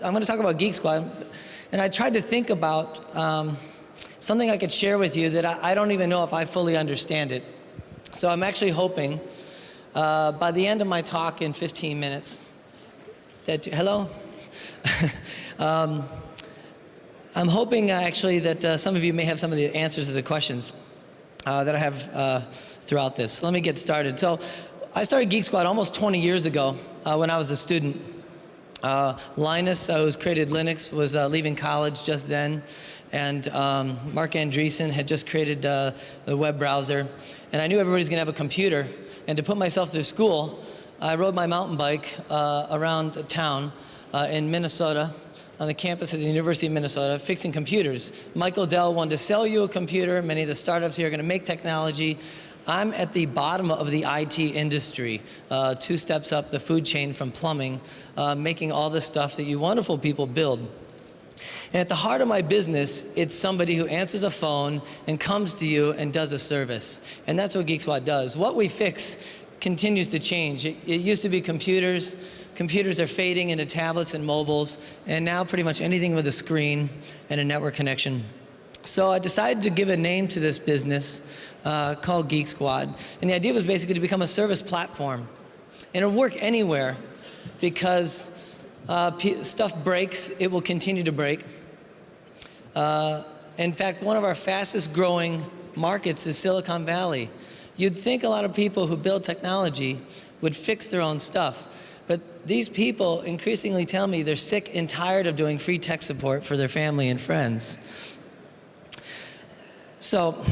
going to talk about Geek Squad, and I tried to think about something I could share with you that I don't even know if I fully understand it. So I'm actually hoping by the end of my talk in 15 minutes that, hello? I'm hoping actually that some of you may have some of the answers to the questions that I have throughout this. Let me get started. So I started Geek Squad almost 20 years ago when I was a student. Linus, who's created Linux, was leaving college just then, and Mark Andreessen had just created the web browser, and I knew everybody's gonna have a computer, and to put myself through school, I rode my mountain bike around town in Minnesota, on the campus of the University of Minnesota, fixing computers. Michael Dell wanted to sell you a computer. Many of the startups here are gonna make technology. I'm at the bottom of the IT industry, 2 steps up the food chain from plumbing, making all the stuff that you wonderful people build. And at the heart of my business, it's somebody who answers a phone and comes to you and does a service. And that's what Geek Squad does. What we fix continues to change. It used to be computers. Computers are fading into tablets and mobiles, and now pretty much anything with a screen and a network connection. So I decided to give a name to this business called Geek Squad. And the idea was basically to become a service platform. And it'll work anywhere because stuff breaks, it will continue to break. In fact, one of our fastest growing markets is Silicon Valley. You'd think a lot of people who build technology would fix their own stuff. But these people increasingly tell me they're sick and tired of doing free tech support for their family and friends. So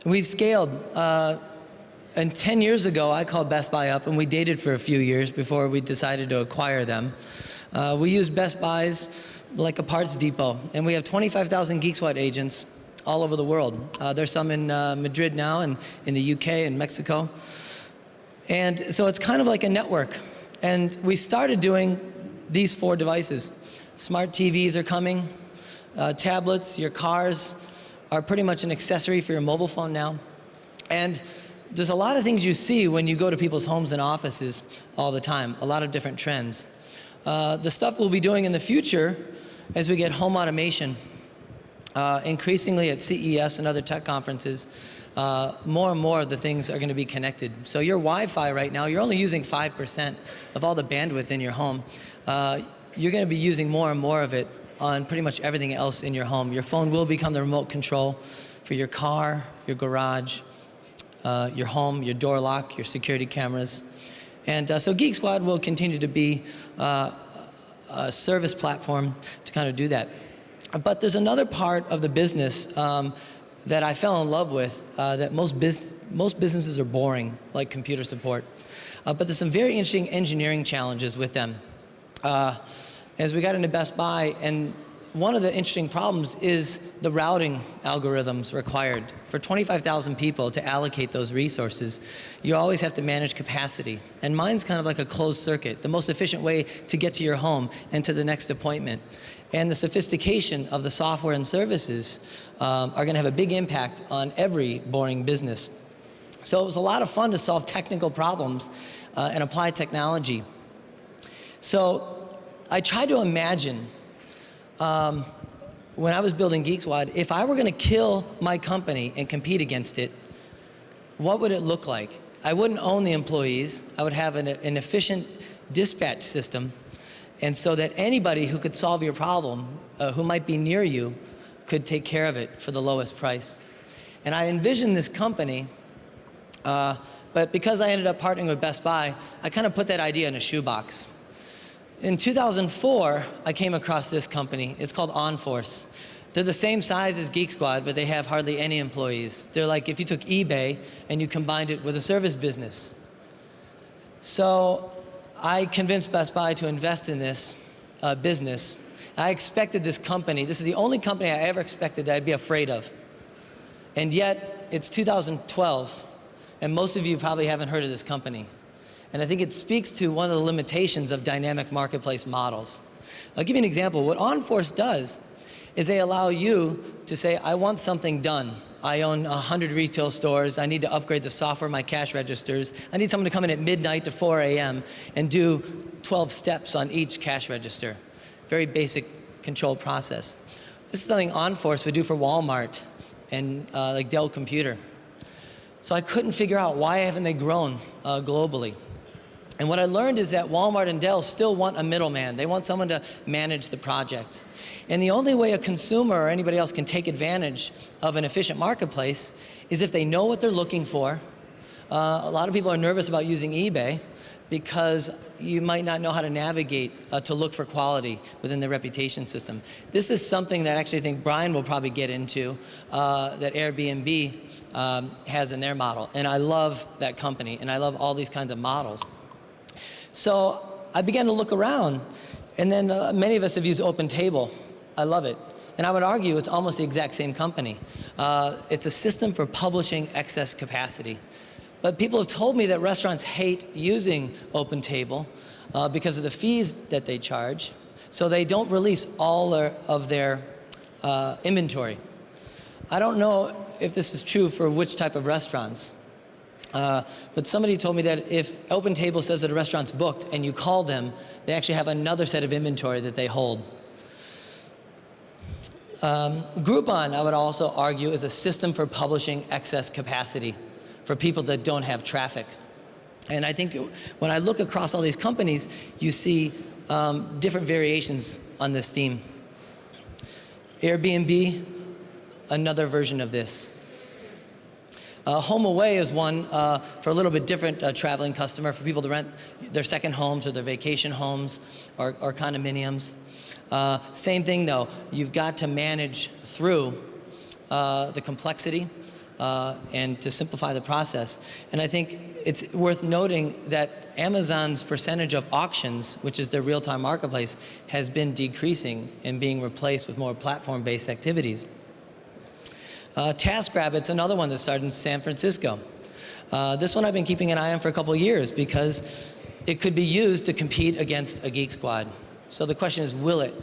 we've scaled. And 10 years ago, I called Best Buy up, and we dated for a few years before we decided to acquire them. We use Best Buys like a parts depot, and we have 25,000 Geek Squad agents all over the world. There's some in Madrid now, and in the UK and Mexico. And so it's kind of like a network. And we started doing these 4 devices. Smart TVs are coming, tablets, your cars are pretty much an accessory for your mobile phone now. And there's a lot of things you see when you go to people's homes and offices all the time, a lot of different trends. The stuff we'll be doing in the future as we get home automation, increasingly at CES and other tech conferences, more and more of the things are going to be connected. So your Wi-Fi right now, you're only using 5% of all the bandwidth in your home. You're going to be using more and more of it on pretty much everything else in your home. Your phone will become the remote control for your car, your garage, your home, your door lock, your security cameras. And so Geek Squad will continue to be a service platform to kind of do that. But there's another part of the business that I fell in love with, that most businesses are boring, like computer support. But there's some very interesting engineering challenges with them. As we got into Best Buy, and one of the interesting problems is the routing algorithms required. For 25,000 people to allocate those resources, you always have to manage capacity. And mine's kind of like a closed circuit, the most efficient way to get to your home and to the next appointment. And the sophistication of the software and services are going to have a big impact on every boring business. So it was a lot of fun to solve technical problems and apply technology. So I tried to imagine when I was building Geek Squad, if I were going to kill my company and compete against it, what would it look like? I wouldn't own the employees. I would have an efficient dispatch system, and so that anybody who could solve your problem, who might be near you, could take care of it for the lowest price. And I envisioned this company, but because I ended up partnering with Best Buy, I kind of put that idea in a shoebox. In 2004, I came across this company. It's called OnForce. They're the same size as Geek Squad, but they have hardly any employees. They're like if you took eBay and you combined it with a service business. So I convinced Best Buy to invest in this business. I expected this company, this is the only company I ever expected that I'd be afraid of. And yet, it's 2012, and most of you probably haven't heard of this company. And I think it speaks to one of the limitations of dynamic marketplace models. I'll give you an example. What OnForce does is they allow you to say, I want something done. I own 100 retail stores. I need to upgrade the software, my cash registers. I need someone to come in at midnight to 4 a.m. and do 12 steps on each cash register. very basic control process. This is something OnForce would do for Walmart and like Dell Computer. So I couldn't figure out why haven't they grown globally. And what I learned is that Walmart and Dell still want a middleman. They want someone to manage the project. And the only way a consumer or anybody else can take advantage of an efficient marketplace is if they know what they're looking for. A lot of people are nervous about using eBay because you might not know how to navigate to look for quality within the reputation system. This is something that actually I think Brian will probably get into, that Airbnb has in their model. And I love that company, and I love all these kinds of models. So I began to look around, and then many of us have used OpenTable. I love it. And I would argue it's almost the exact same company. It's a system for publishing excess capacity. But people have told me that restaurants hate using OpenTable because of the fees that they charge, so they don't release all of their inventory. I don't know if this is true for which type of restaurants. But somebody told me that if OpenTable says that a restaurant's booked and you call them, they actually have another set of inventory that they hold. Groupon, I would also argue, is a system for publishing excess capacity for people that don't have traffic. And I think when I look across all these companies, you see different variations on this theme. Airbnb, another version of this. HomeAway is one for a little bit different traveling customer, for people to rent their second homes or their vacation homes or condominiums. Same thing though, you've got to manage through the complexity and to simplify the process. And I think it's worth noting that Amazon's percentage of auctions, which is their real-time marketplace, has been decreasing and being replaced with more platform-based activities. TaskRabbit's another one that started in San Francisco. This one I've been keeping an eye on for a couple of years because it could be used to compete against a Geek Squad. So the question is, will it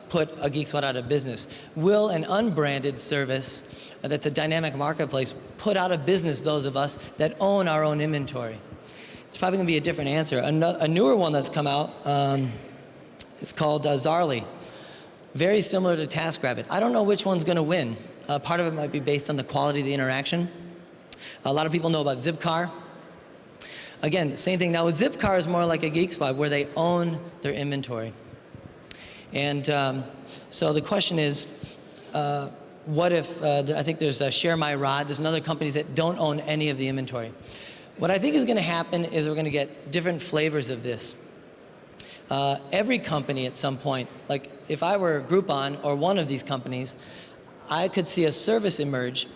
put a Geek Squad out of business? Will an unbranded service that's a dynamic marketplace put out of business those of us that own our own inventory? It's probably going to be a different answer. A newer one that's come out is called Zarly. Very similar to TaskRabbit. I don't know which one's going to win. Part of it might be based on the quality of the interaction. A lot of people know about Zipcar. Again, same thing. Now with Zipcar is more like a Geek Squad where they own their inventory. And so the question is, what if, I think there's Share My Rod, there's another companies that don't own any of the inventory. What I think is going to happen is we're going to get different flavors of this. Every company at some point, like if I were Groupon or one of these companies, I could see a service emerge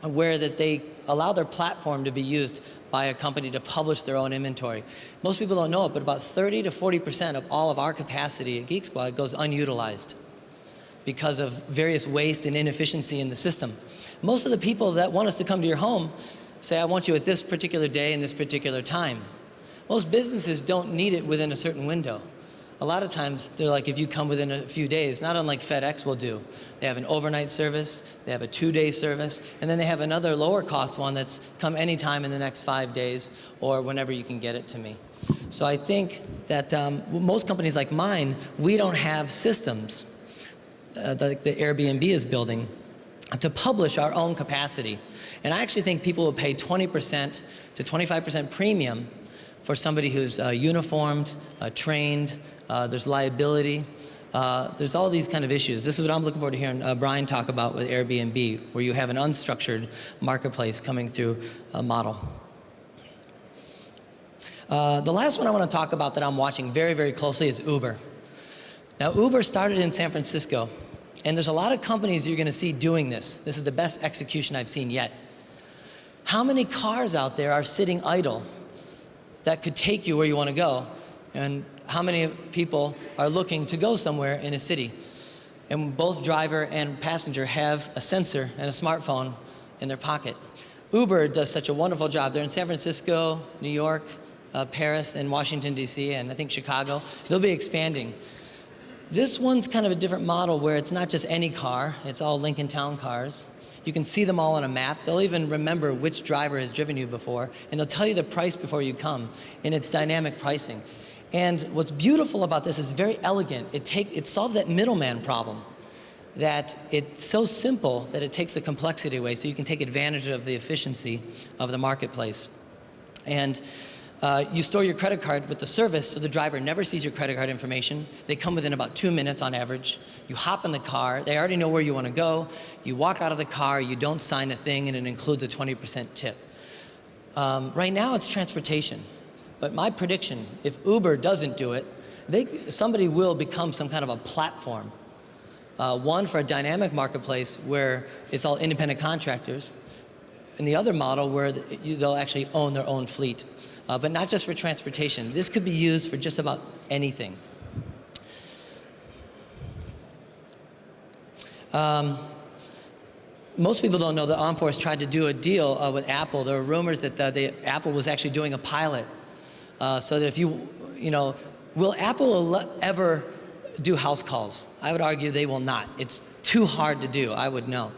where that they allow their platform to be used by a company to publish their own inventory. Most people don't know it, but about 30 to 40% of all of our capacity at Geek Squad goes unutilized because of various waste and inefficiency in the system. Most of the people that want us to come to your home say, I want you at this particular day and this particular time. Most businesses don't need it within a certain window. A lot of times, they're like, if you come within a few days, not unlike FedEx will do. They have an overnight service, they have a 2-day service, and then they have another lower cost one that's come anytime in the next 5 days or whenever you can get it to me. So I think that most companies like mine, we don't have systems like the Airbnb is building to publish our own capacity. And I actually think people will pay 20% to 25% premium for somebody who's uniformed, trained, there's liability, there's all these kind of issues. This is what I'm looking forward to hearing Brian talk about with Airbnb, where you have an unstructured marketplace coming through a model. The last one I want to talk about that I'm watching very, very closely is Uber. Now, Uber started in San Francisco, and there's a lot of companies you're going to see doing this. This is the best execution I've seen yet. How many cars out there are sitting idle that could take you where you want to go? And how many people are looking to go somewhere in a city? And both driver and passenger have a sensor and a smartphone in their pocket. Uber does such a wonderful job. They're in San Francisco, New York, Paris, and Washington, D.C., and I think Chicago. They'll be expanding. This one's kind of a different model where it's not just any car, it's all Lincoln Town cars. You can see them all on a map. They'll even remember which driver has driven you before, and they'll tell you the price before you come, and it's dynamic pricing. And what's beautiful about this is very elegant. It solves that middleman problem, that it's so simple that it takes the complexity away, so you can take advantage of the efficiency of the marketplace. And you store your credit card with the service, so the driver never sees your credit card information. They come within about 2 minutes on average. You hop in the car, they already know where you want to go. You walk out of the car, you don't sign a thing, and it includes a 20% tip. Right now it's transportation. But my prediction, if Uber doesn't do it, somebody will become some kind of a platform. One for a dynamic marketplace where it's all independent contractors, and the other model where they'll actually own their own fleet. But not just for transportation. This could be used for just about anything. Most people don't know that OnForce tried to do a deal with Apple. There were rumors that Apple was actually doing a pilot. So that if will Apple ever do house calls? I would argue they will not. It's too hard to do, I would know.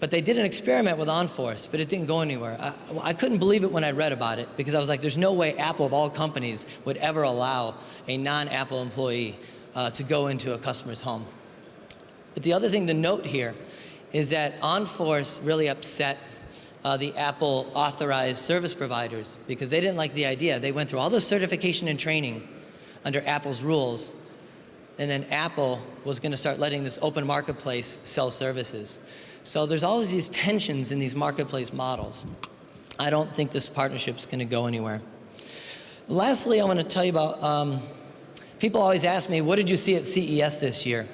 But they did an experiment with OnForce, but it didn't go anywhere. I couldn't believe it when I read about it, because I was like, there's no way Apple, of all companies, would ever allow a non-Apple employee to go into a customer's home. But the other thing to note here is that OnForce really upset the Apple authorized service providers, because they didn't like the idea. They went through all the certification and training under Apple's rules, and then Apple was going to start letting this open marketplace sell services. So there's always these tensions in these marketplace models. I don't think this partnership is going to go anywhere. Lastly, I want to tell you about, people always ask me, what did you see at CES this year?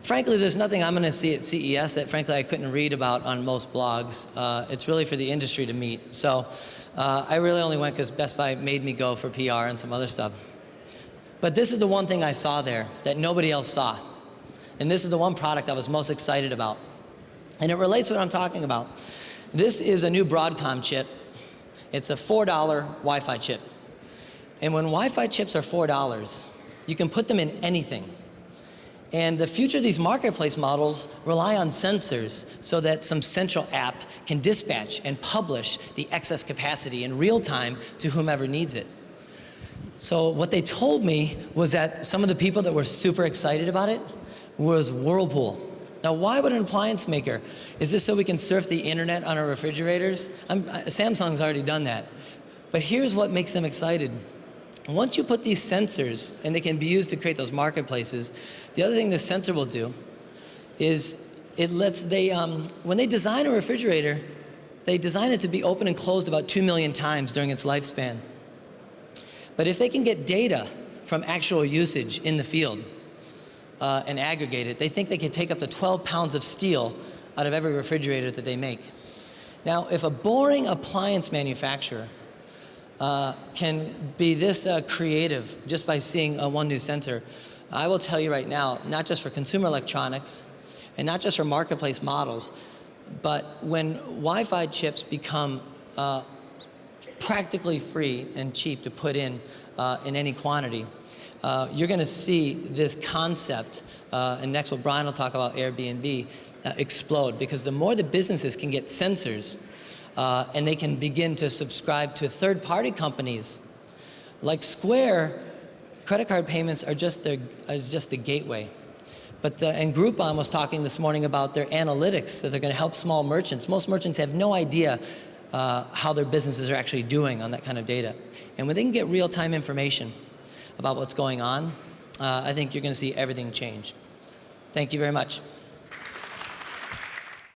Frankly, there's nothing I'm going to see at CES that frankly I couldn't read about on most blogs. It's really for the industry to meet. So I really only went because Best Buy made me go for PR and some other stuff. But this is the one thing I saw there that nobody else saw. And this is the one product I was most excited about. And it relates to what I'm talking about. This is a new Broadcom chip. It's a $4 Wi-Fi chip. And when Wi-Fi chips are $4, you can put them in anything. And the future of these marketplace models rely on sensors so that some central app can dispatch and publish the excess capacity in real time to whomever needs it. So what they told me was that some of the people that were super excited about it was Whirlpool. Now, why would an appliance maker? Is this so we can surf the internet on our refrigerators? Samsung's already done that. But here's what makes them excited. Once you put these sensors, and they can be used to create those marketplaces, the other thing this sensor will do is when they design a refrigerator, they design it to be open and closed about 2 million times during its lifespan. But if they can get data from actual usage in the field, and aggregate it, they think they can take up to 12 pounds of steel out of every refrigerator that they make. Now, if a boring appliance manufacturer can be this creative just by seeing one new sensor, I will tell you right now, not just for consumer electronics and not just for marketplace models, but when Wi-Fi chips become practically free and cheap to put in any quantity, you're going to see this concept, and next what Brian will talk about, Airbnb, explode. Because the more the businesses can get sensors, and they can begin to subscribe to third-party companies, like Square, credit card payments are just the gateway. And Groupon was talking this morning about their analytics, that they're going to help small merchants. Most merchants have no idea how their businesses are actually doing on that kind of data. And when they can get real-time information about what's going on, I think you're going to see everything change. Thank you very much.